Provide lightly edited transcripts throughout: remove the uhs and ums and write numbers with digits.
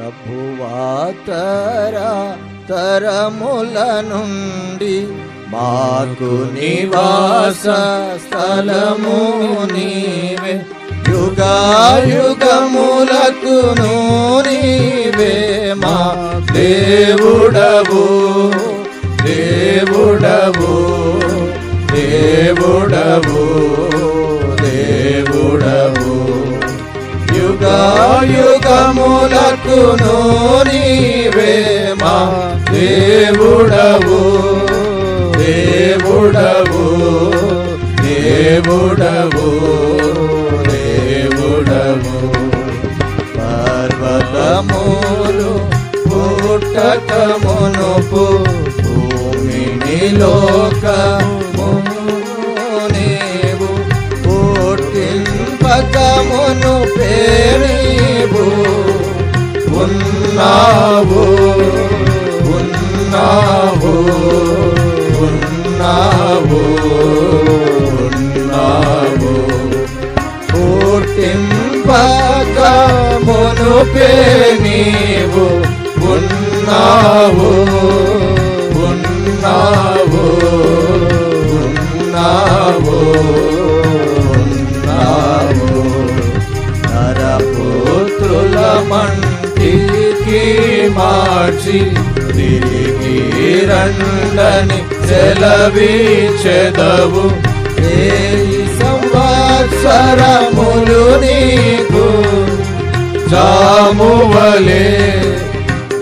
ప్రభువా తరముల నుండి మాకు నివాస స్థలము నీవే, యుగాయుగములకును నీవే మా దేవుడవు దేవుడవు దేవుడవు దేవుడవు, యుగాయుగములకును నీవే మా దేవుడవు దేవుడవు దేవుడవు దేవుడవు. పర్వతములు పుట్టక మునుపు భూమిని లోకమును నీవు పుట్టింపక మునుపే నీవు ఉన్నావు ఉన్నావు ఉన్నావు ఉన్నావు, పుట్టింపక మునుపే నీవు ఉన్నావు ఉన్నావు ఉన్నావు ఉన్నావు. నరపుత్రుల మంటికి మార్చి తిరిగి రండని సెలవిచెదవు, ఏ సంవత్సరములు నీకు జామువలే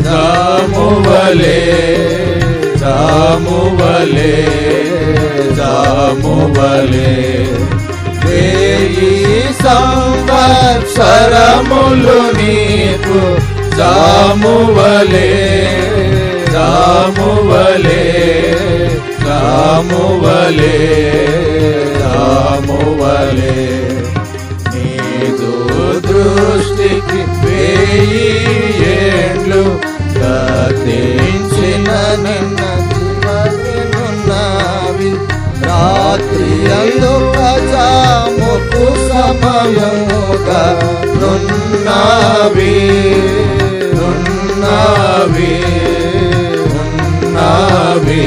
జామువలే జామువలే జామువలే, వేయి సంవత్సరములు నీకు జామువలే జామువలే జామువలే జామువలే. నీదు దృష్టికి వేయి ఏండ్లు గతించిన నిన్న జీవనున్నవి, రాత్రి అందుక జాముకు సమయముగా నున్నవి నున్నవి నున్నవి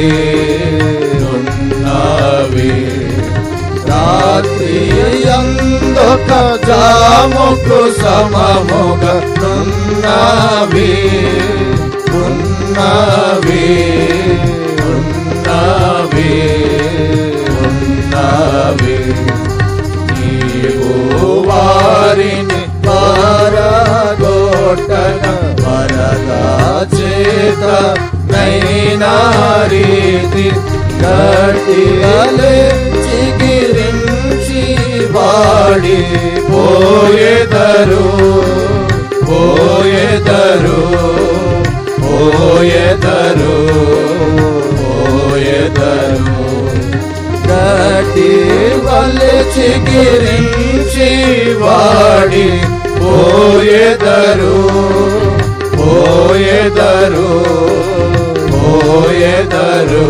నున్నవి, రాత్రి అందుక జాముకు సమముగా నున్నవి ఉన్నవి ఉన్నవి ఉన్నవి. నీవు వారిని పారగొట్టక వరద చేత నైనా రీతి గట్టిగలే చిగిరించి వాడి పోయెదరు పోయెదరు పోయెదరు పోయెదరు, గట్టిగలే చిగిరించి వాడి పోయెదరు పోయెదరు పోయెదరు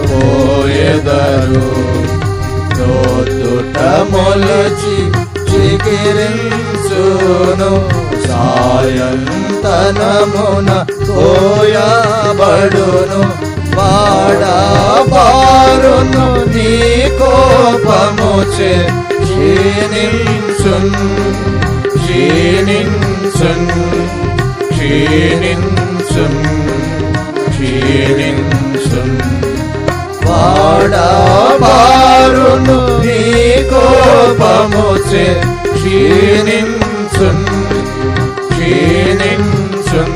పోయెదరు. తోట మొలచి చిగిరించును, సాయంతనమున కోయబడును, వాడబారును నీ కోపముచే క్షీణించున్ క్షీణించున్ క్షీణించున్ క్షీణించున్, వాడబారును నీ కోపముచే క్షీణించున్ క్షీణించున్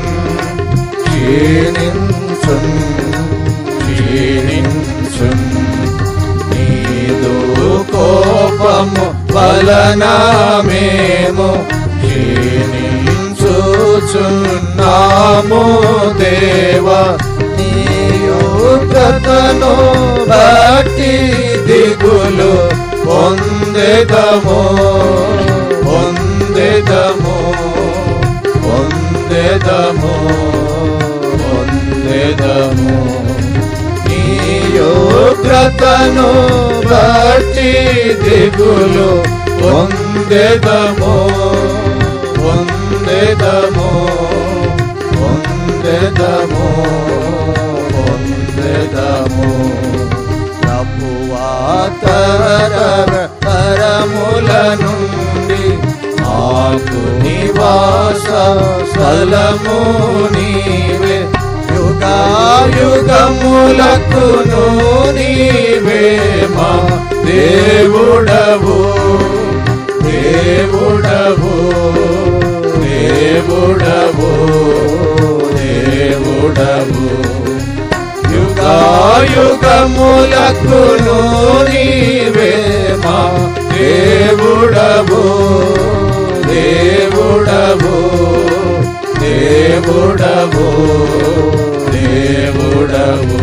క్షీణించున్ క్షీణించున్. నీదు కోపము వలన మేము క్షీణించుచున్నాము దేవా, నీ ఉగ్రతను బట్టి దిగులు పొందెదము పొందెదము పొందెదము పొందెదము. నీ ఉగ్రతను బట్టి దిగులు పొందెదము పొందెదము పొందెదము పొందెదము. ప్రభువా తరముల నుండి మాకు నివాస స్థలము నీవే, యుగాయుగములకును నీవే మా దేవుడవు దేవుడవు దేవుడవు దేవుడవు. యుగాయుగములకును నీవే మా దేవుడవు దేవుడవు దేవుడవు దేవుడవు.